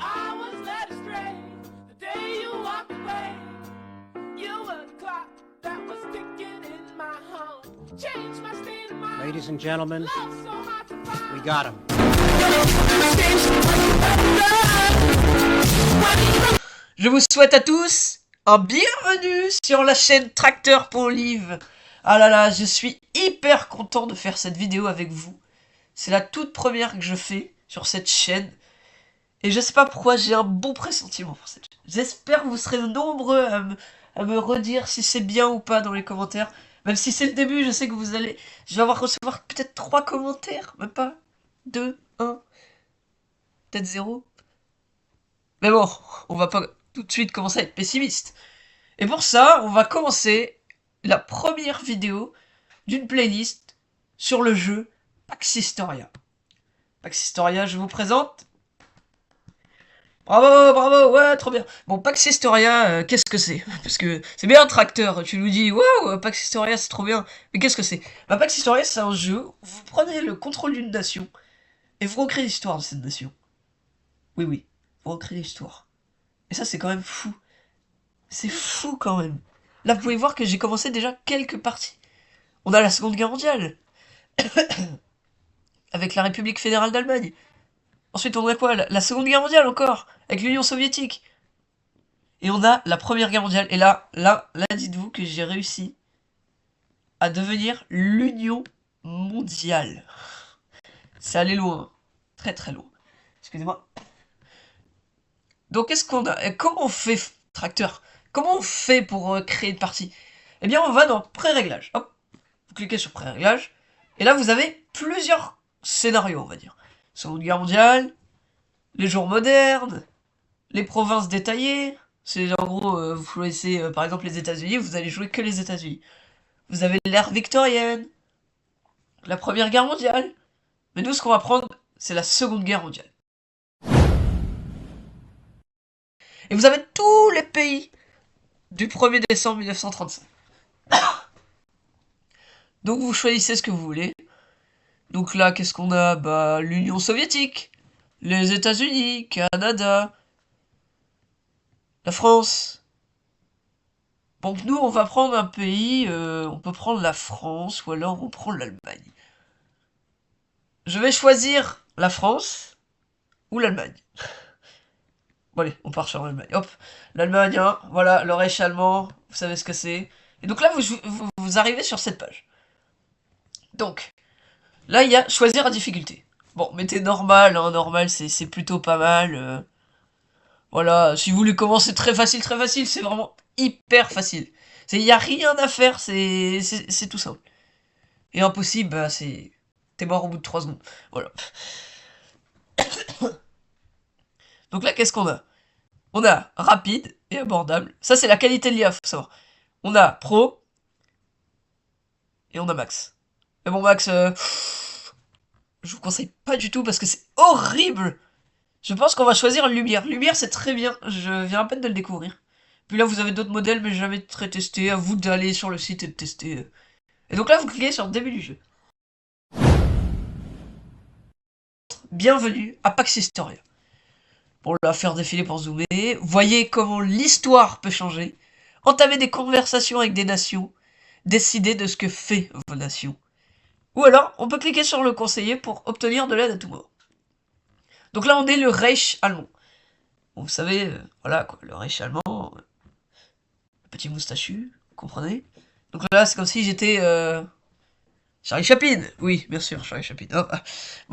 I was led astray the day you walked away. You were the clock that was ticking in my home. Changed my state of mind. Ladies and gentlemen, Love so hard to find. we got him. Je vous souhaite à tous un bienvenue sur la chaîne Tracteur.live. Ah là là, je suis hyper content de faire cette vidéo avec vous. C'est la toute première que je fais sur cette chaîne. Et je sais pas pourquoi, j'ai un bon pressentiment pour cette chaîne. J'espère que vous serez nombreux à me redire si c'est bien ou pas dans les commentaires. Même si c'est le début, je sais que je vais recevoir peut-être 3 commentaires, même pas 2, 1, peut-être 0. Mais bon, on va pas tout de suite commencer à être pessimiste. Et pour ça, on va commencer la première vidéo d'une playlist sur le jeu Pax Historia. Pax Historia, je vous présente. Bravo, bravo, ouais, trop bien. Bon, Pax Historia, qu'est-ce que c'est? Parce que c'est bien un tracteur, tu nous dis, waouh, Pax Historia, c'est trop bien. Mais qu'est-ce que c'est? Bah, Pax Historia, c'est un jeu où vous prenez le contrôle d'une nation et vous recréez l'histoire de cette nation. Oui, oui, vous recréez l'histoire. Et ça, c'est quand même fou. C'est fou quand même. Là, vous pouvez voir que j'ai commencé déjà quelques parties. On a la Seconde Guerre mondiale. Avec la République fédérale d'Allemagne. Ensuite, on a quoi? La Seconde Guerre mondiale encore. Avec l'Union soviétique. Et on a la Première Guerre mondiale. Et là, dites-vous que j'ai réussi à devenir l'Union mondiale. C'est allé loin. Très très loin. Excusez-moi. Donc, qu'est-ce qu'on a? Comment on fait, Tracteur? Comment on fait pour créer une partie? Eh bien, on va dans pré-réglage. Hop, vous cliquez sur pré-réglage. Et là, vous avez plusieurs scénarios, on va dire. Seconde Guerre mondiale, les jours modernes, les provinces détaillées. C'est en gros, vous choisissez par exemple les États-Unis, vous allez jouer que les États-Unis. Vous avez l'ère victorienne, la Première Guerre mondiale. Mais nous, ce qu'on va prendre, c'est la Seconde Guerre mondiale. Et vous avez tous les pays du 1er décembre 1935. Donc vous choisissez ce que vous voulez. Donc là, qu'est-ce qu'on a? Bah, l'Union soviétique, les États-Unis, Canada, la France. Donc nous, on va prendre un pays, on peut prendre la France, ou alors on prend l'Allemagne. Je vais choisir la France, ou l'Allemagne. Bon allez, on part sur l'Allemagne. Hop, l'Allemagne, hein, voilà, le Reich allemand, vous savez ce que c'est. Et donc là, vous arrivez sur cette page. Donc, là, il y a choisir la difficulté. Bon, mettez normal, hein, normal, c'est plutôt pas mal. Voilà, si vous voulez commencer très facile, c'est vraiment hyper facile. Il n'y a rien à faire, c'est tout simple. Et impossible, bah c'est... T'es mort au bout de 3 secondes. Voilà. Donc là, qu'est-ce qu'on a? On a rapide et abordable. Ça, c'est la qualité de l'IA, faut savoir. On a pro. Et on a max. Mais bon, max, je vous conseille pas du tout parce que c'est horrible. Je pense qu'on va choisir lumière. Lumière, c'est très bien. Je viens à peine de le découvrir. Puis là, vous avez d'autres modèles, mais jamais très testés. À vous d'aller sur le site et de tester. Et donc là, vous cliquez sur début du jeu. Bienvenue à Pax Historia. Pour la faire défiler pour zoomer, voyez comment l'histoire peut changer. Entamer des conversations avec des nations. Décider de ce que fait vos nations. Ou alors, on peut cliquer sur le conseiller pour obtenir de l'aide à tout moment. Donc là, on est le Reich allemand. Bon, vous savez, voilà quoi, le Reich allemand, le petit moustachu, vous comprenez? Donc là, c'est comme si j'étais Charlie Chaplin. Oui, bien sûr, Charlie Chaplin. Oh.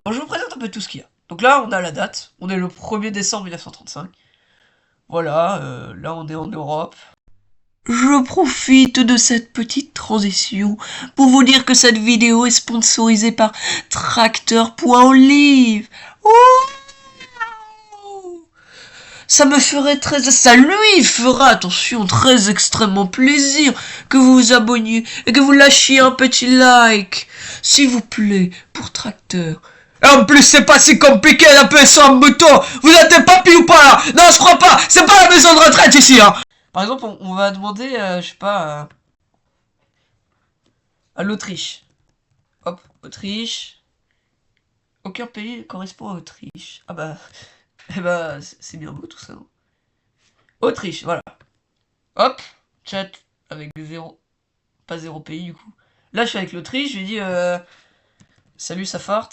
Bon, je vous présente un peu tout ce qu'il y a. Donc là, on a la date. On est le 1er décembre 1935. Voilà, là, on est en Europe. Je profite de cette petite transition pour vous dire que cette vidéo est sponsorisée par Tracteur.live. Oh, ça me ferait ça lui fera, attention, très extrêmement plaisir que vous vous abonniez et que vous lâchiez un petit like, s'il vous plaît, pour Tracteur. Et en plus, c'est pas si compliqué d'appuyer sur un bouton. Vous êtes papy ou pas là? Non, je crois pas. C'est pas la maison de retraite ici, hein. Par exemple, on va demander, je sais pas, à l'Autriche. Hop, Autriche. Aucun pays correspond à Autriche. Ah bah, Eh bah, c'est bien beau tout ça, non? Autriche, voilà. Hop, chat avec 0, pas 0 pays du coup. Là, je suis avec l'Autriche, je lui dis salut Safart.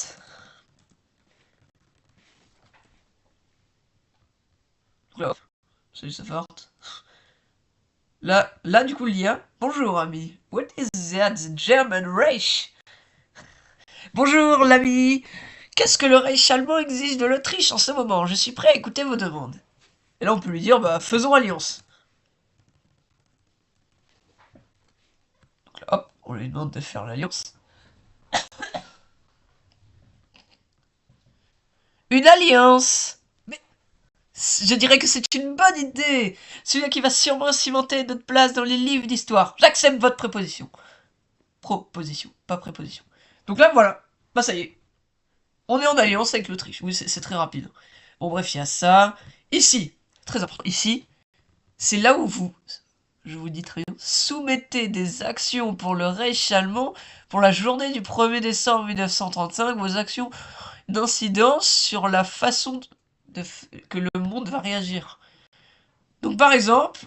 Là, hop, salut Safart. Là, du coup, l'IA. Bonjour, ami. What is that German Reich? Bonjour, l'ami. Qu'est-ce que le Reich allemand exige de l'Autriche en ce moment? Je suis prêt à écouter vos demandes. Et là, on peut lui dire, bah, faisons alliance. Donc là, hop, on lui demande de faire l'alliance. Une alliance! Mais je dirais que c'est une bonne idée. Celui qui va sûrement cimenter notre place dans les livres d'histoire. J'accepte votre proposition. Proposition, pas préposition. Donc là, voilà. Bah, ça y est. On est en alliance avec l'Autriche. Oui, c'est très rapide. Bon, bref, il y a ça. Ici, très important. Ici, c'est là où vous, je vous dis très bien, soumettez des actions pour le Reich allemand pour la journée du 1er décembre 1935. Vos actions d'incidence sur la façon que le monde va réagir. Donc, par exemple,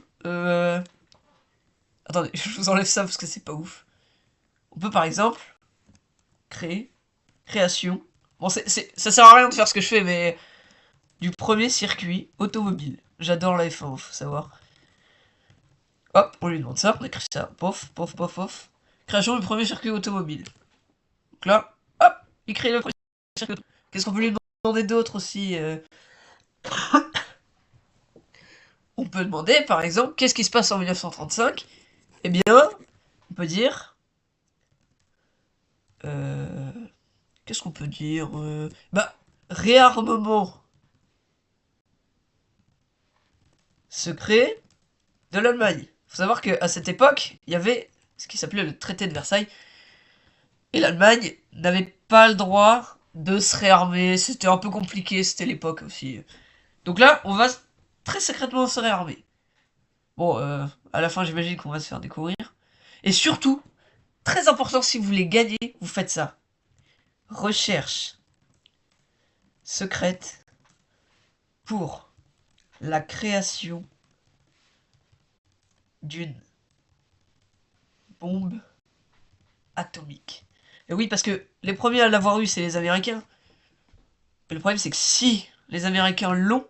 attendez, je vous enlève ça parce que c'est pas ouf. On peut, par exemple, création. Bon, ça sert à rien de faire ce que je fais, mais du premier circuit automobile. J'adore la F1, faut savoir. Hop, on lui demande ça, on écrit ça. Pof, pof, pof, pof. Création du premier circuit automobile. Donc là, hop, il crée le premier circuit automobile. Qu'est-ce qu'on peut lui demander d'autre aussi On peut demander, par exemple, qu'est-ce qui se passe en 1935? Eh bien, on peut dire... qu'est-ce qu'on peut dire bah, réarmement secret de l'Allemagne. Faut savoir qu'à cette époque, il y avait ce qui s'appelait le traité de Versailles, et l'Allemagne n'avait pas le droit de se réarmer. C'était un peu compliqué, c'était l'époque aussi. Donc là, on va très secrètement se réarmer. Bon, à la fin, j'imagine qu'on va se faire découvrir. Et surtout, très important, si vous voulez gagner, vous faites ça. Recherche secrète pour la création d'une bombe atomique. Et oui, parce que les premiers à l'avoir eu, c'est les Américains. Et le problème, c'est que si les Américains l'ont,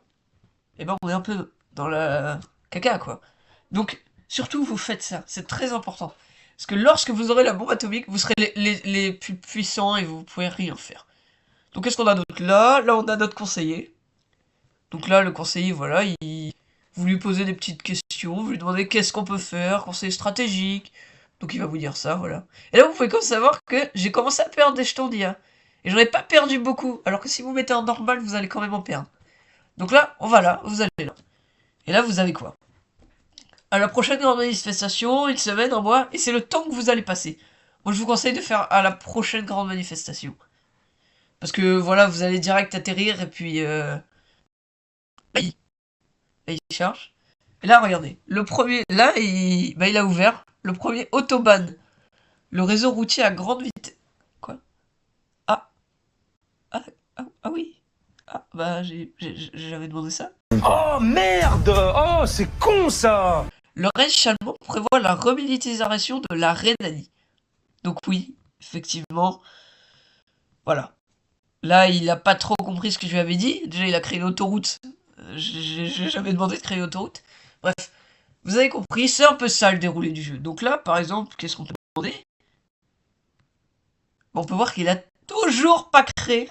eh ben on est un peu dans la caca, quoi. Donc, surtout, vous faites ça. C'est très important. Parce que lorsque vous aurez la bombe atomique, vous serez les plus puissants et vous pouvez rien faire. Donc, qu'est-ce qu'on a d'autre là? Là, on a notre conseiller. Donc là, le conseiller, voilà, vous lui posez des petites questions, vous lui demandez qu'est-ce qu'on peut faire, conseiller stratégique. Donc il va vous dire ça, voilà. Et là, vous pouvez comme savoir que j'ai commencé à perdre des jetons d'IA. Et j'en ai pas perdu beaucoup. Alors que si vous mettez en normal, vous allez quand même en perdre. Donc là, on va là, vous allez là. Et là, vous avez quoi? À la prochaine grande manifestation, une semaine, un mois, et c'est le temps que vous allez passer. Moi, je vous conseille de faire à la prochaine grande manifestation. Parce que voilà, vous allez direct atterrir et puis... là, il charge. Et là, regardez. Le premier, là, il a ouvert. Le premier, Autobahn. Le réseau routier à grande vitesse. Quoi? Ah, ah, ah oui. Ah, bah, j'avais demandé ça. Oh merde! Oh, c'est con ça! Le Reich allemand prévoit la remilitarisation de la Rhénanie. Donc oui, effectivement, voilà. Là, il a pas trop compris ce que je lui avais dit. Déjà, il a créé une autoroute. J'ai jamais demandé de créer une autoroute. Bref, vous avez compris, c'est un peu ça le déroulé du jeu. Donc là, par exemple, qu'est-ce qu'on peut demander? On peut voir qu'il a toujours pas créé.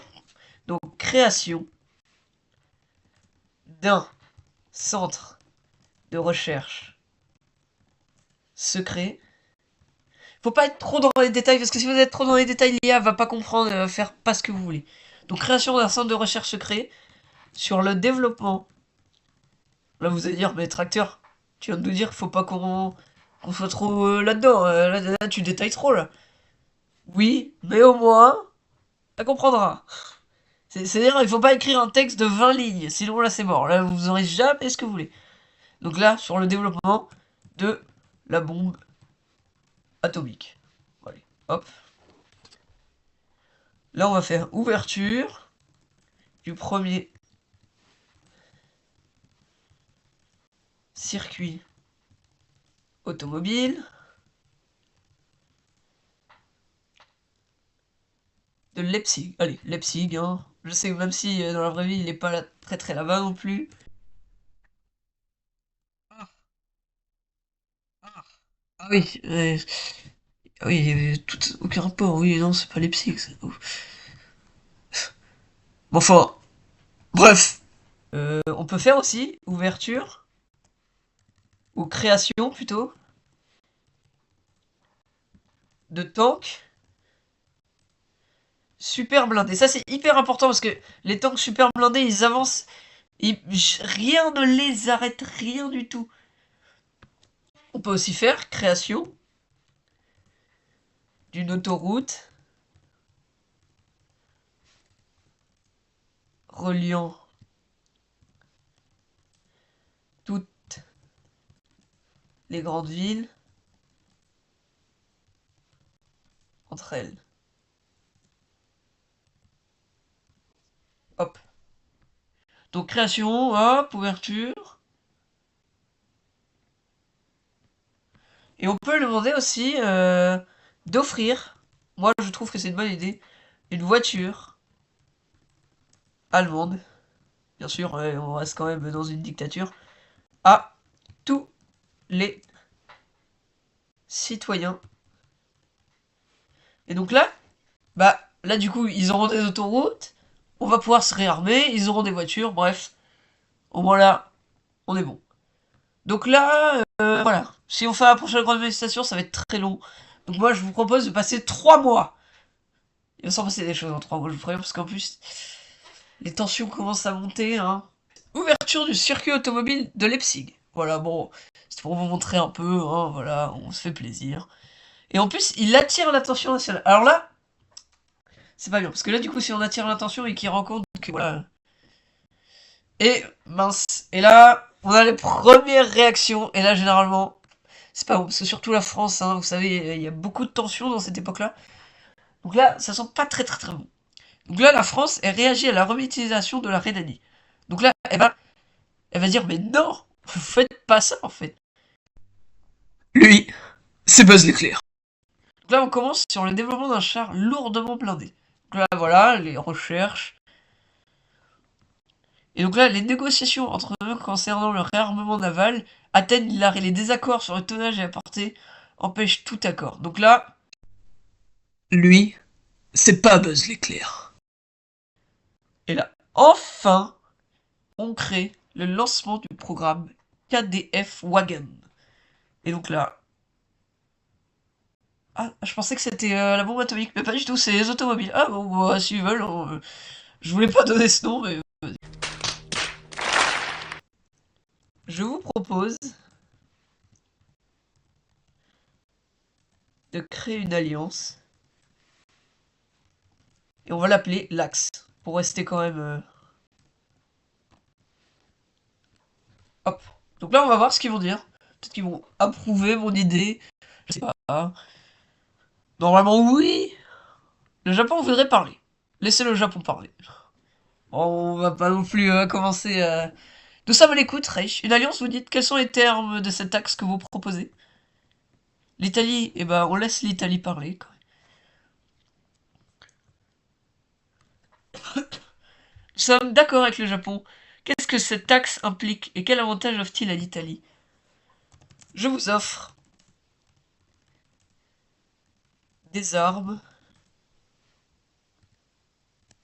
Donc, création d'un centre de recherche secret. Faut pas être trop dans les détails, parce que si vous êtes trop dans les détails, l'IA va pas comprendre, faire pas ce que vous voulez. Donc, création d'un centre de recherche secret sur le développement. Là, vous allez dire, mais Tracteur, tu viens de nous dire qu'il faut pas qu'on soit trop là-dedans. Là, tu détailles trop, là. Oui, mais au moins, ça comprendra. C'est-à-dire, il faut pas écrire un texte de 20 lignes, sinon là, c'est mort. Là, vous aurez jamais ce que vous voulez. Donc là, sur le développement de la bombe atomique. Allez, hop. Là, on va faire ouverture du premier circuit automobile de Leipzig. Allez, Leipzig, hein. Je sais que même si dans la vraie vie, il est pas très là-bas non plus. Ah, ah. Ah oui, oui, il y avait aucun rapport. Oui, non, c'est pas Leipzig. Bon, enfin, bref. On peut faire aussi ouverture, ou création plutôt, de tanks super blindés. Ça, c'est hyper important parce que les tanks super blindés, ils avancent. Rien ne les arrête, rien du tout. On peut aussi faire création d'une autoroute reliant toutes les grandes villes entre elles. Hop. Donc création, hop, ouverture. Et on peut lui demander aussi d'offrir, moi je trouve que c'est une bonne idée, une voiture allemande, bien sûr, on reste quand même dans une dictature, à tous les citoyens. Et donc là, bah là du coup ils auront des autoroutes, on va pouvoir se réarmer, ils auront des voitures, bref, au moins là, on est bon. Donc là, voilà, si on fait la prochaine grande manifestation, ça va être très long. Donc moi je vous propose de passer 3 mois. Il va s'en passer des choses en 3 mois, je vous préviens, parce qu'en plus, les tensions commencent à monter, hein. Ouverture du circuit automobile de Leipzig. Voilà, bon, c'est pour vous montrer un peu, hein, voilà, on se fait plaisir. Et en plus, il attire l'attention nationale. Alors là, c'est pas bien, parce que là, du coup, si on attire l'attention et qu'il rend compte que, voilà... Et, mince, et là, on a les premières réactions, et là, généralement, c'est pas bon, parce que surtout la France, hein, vous savez, il y a beaucoup de tensions dans cette époque-là. Donc là, ça sent pas très bon. Donc là, la France, elle réagit à la remédiation de la Rhénanie. Donc là, elle va dire, mais non, vous faites pas ça, en fait. Lui, c'est Buzz l'éclair. Donc là, on commence sur le développement d'un char lourdement blindé. Donc là, voilà, les recherches. Et donc là, les négociations entre eux concernant le réarmement naval atteignent les désaccords sur le tonnage et la portée empêchent tout accord. Donc là, lui, c'est pas Buzz l'éclair. Et là, enfin, on crée le lancement du programme KDF Wagon. Et donc là... Ah, je pensais que c'était la bombe atomique, mais pas du tout, c'est les automobiles. Ah bon, bah, s'ils veulent, hein, je voulais pas donner ce nom, mais... Je vous propose de créer une alliance. Et on va l'appeler l'Axe, pour rester quand même... Hop. Donc là, on va voir ce qu'ils vont dire. Peut-être qu'ils vont approuver mon idée. Je sais pas. Normalement, oui. Le Japon voudrait parler. Laissez le Japon parler. On va pas non plus commencer à... Nous sommes à l'écoute, Reich. Une alliance, vous dites, quels sont les termes de cet axe que vous proposez? L'Italie, eh ben, on laisse l'Italie parler. Nous sommes d'accord avec le Japon. Qu'est-ce que cet axe implique et quel avantage offre-t-il à l'Italie? Je vous offre des armes.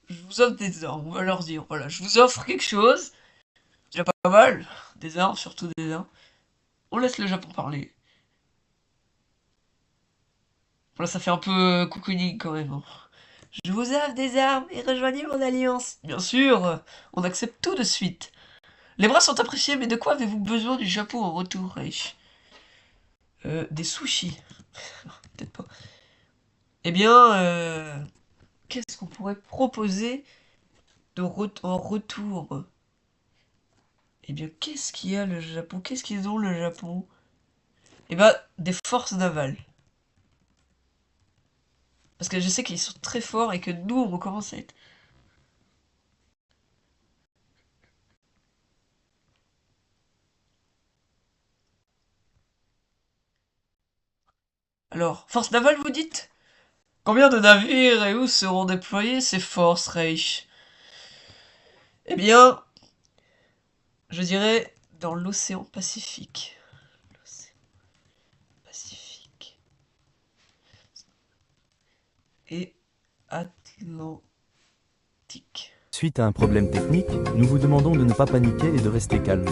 Je vous offre des armes, on va leur dire. Voilà, je vous offre quelque chose. C'est déjà pas mal. Des armes, surtout des armes. On laisse le Japon parler. Voilà, ça fait un peu cocooning quand même, hein. Je vous offre des armes et rejoignez mon alliance. Bien sûr, on accepte tout de suite. Les bras sont appréciés, mais de quoi avez-vous besoin du Japon en retour, Reich? Des sushis. Peut-être pas. Eh bien, qu'est-ce qu'on pourrait proposer en retour? Eh bien, qu'est-ce qu'il y a le Japon? Qu'est-ce qu'ils ont le Japon? Eh ben, des forces navales. Parce que je sais qu'ils sont très forts et que nous, on commence à être... Alors, force navale, vous dites? Combien de navires et où seront déployées ces forces, Reich? Eh bien, je dirais dans l'océan Pacifique. L'océan Pacifique. Et Atlantique. Suite à un problème technique, nous vous demandons de ne pas paniquer et de rester calme.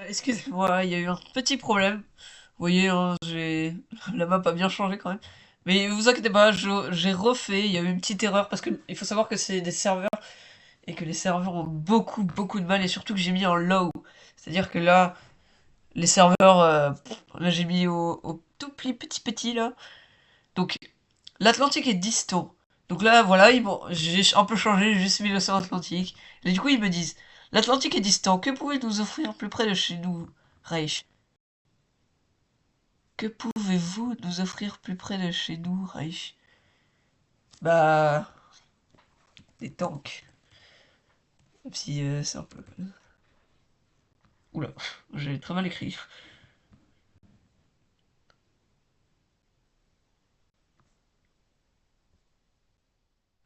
Excusez-moi, il y a eu un petit problème. Vous voyez, hein, la map a bien changé quand même. Mais vous inquiétez pas, j'ai refait, il y a eu une petite erreur parce que il faut savoir que c'est des serveurs et que les serveurs ont beaucoup de mal et surtout que j'ai mis en low. C'est-à-dire que là, les serveurs, là j'ai mis au tout petit là. Donc l'Atlantique est distant. Donc là, voilà, j'ai un peu changé, j'ai juste mis l'océan Atlantique. Et du coup, ils me disent, l'Atlantique est distant, que pouvez-vous nous offrir plus près de chez nous, Reich? Que pouvez-vous nous offrir plus près de chez nous, Reich? Bah, des tanks. Même si c'est un peu... Oula, j'ai très mal écrit.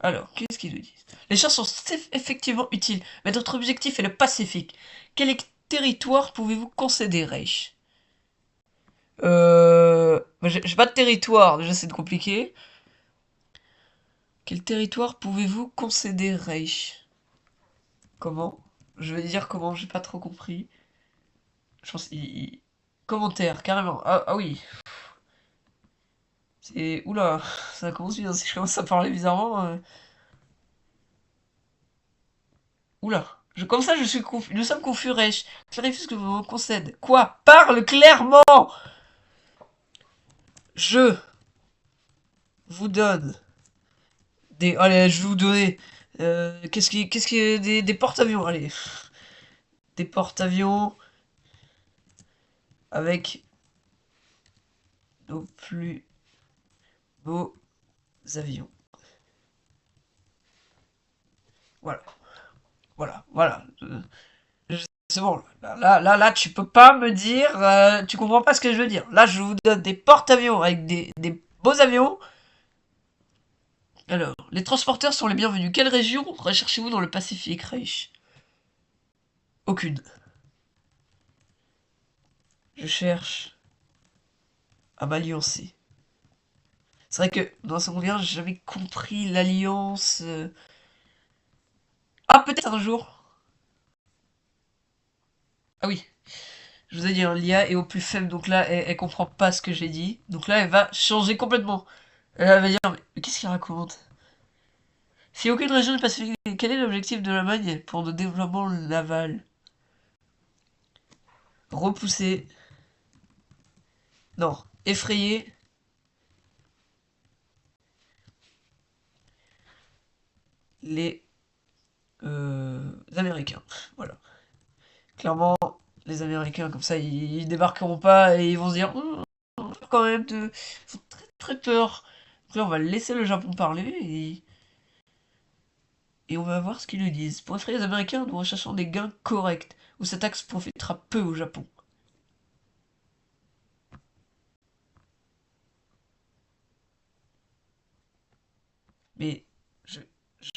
Alors, qu'est-ce qu'ils nous disent? Les chars sont effectivement utiles, mais notre objectif est le Pacifique. Quel territoire pouvez-vous concéder, Reich? J'ai pas de territoire, déjà c'est compliqué. Quel territoire pouvez-vous concéder, Reich? Comment? Je vais dire comment, j'ai pas trop compris. Je pense... Commentaire, carrément. Ah oui. C'est... Oula, ça commence bien, si je commence à parler bizarrement... Oula. Comme ça, je suis confus. Nous sommes confus, Reich. Clarifie ce que vous me concède. Quoi? Parle clairement! Je vous donne des... Allez, je vais vous donner... qu'est-ce qui est des porte-avions, allez. Des porte-avions... Avec... nos plus beaux avions. Voilà. Voilà. C'est bon. Là, tu peux pas me dire... tu comprends pas ce que je veux dire. Là, je vous donne des porte-avions avec des beaux avions. Alors, les transporteurs sont les bienvenus. Quelle région recherchez-vous dans le Pacifique, Reich? Aucune. Je cherche à m'alliancer. C'est vrai que dans ce moment j'avais compris l'alliance... Ah, peut-être un jour. Ah oui. Je vous ai dit, hein, l'IA est au plus faible, donc là, elle comprend pas ce que j'ai dit. Donc là, elle va changer complètement. Elle va dire, mais qu'est-ce qu'il raconte? Si aucune région du Pacifique, quel est l'objectif de l'Allemagne pour le développement naval? Repousser. Non, effrayer. Les Américains. Voilà. Clairement, les Américains, comme ça, ils débarqueront pas et ils vont se dire, quand même, ils font très peur. Après, on va laisser le Japon parler et on va voir ce qu'ils nous disent. Pour effrayer les Américains, nous recherchons des gains corrects, où cet axe profitera peu au Japon. Mais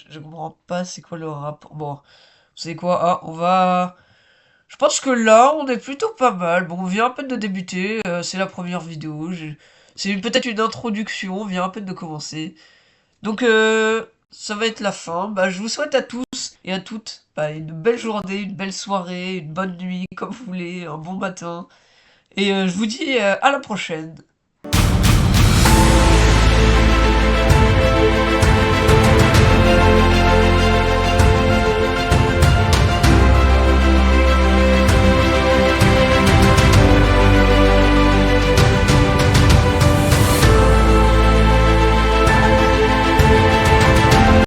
je comprends pas c'est quoi le rapport. Bon, vous savez quoi? Ah, on va... Je pense que là, on est plutôt pas mal. Bon, on vient à peine de débuter, c'est la première vidéo. C'est peut-être une introduction, on vient à peine de commencer. Donc, ça va être la fin. Bah, je vous souhaite à tous et à toutes bah, une belle journée, une belle soirée, une bonne nuit, comme vous voulez, un bon matin. Et je vous dis à la prochaine.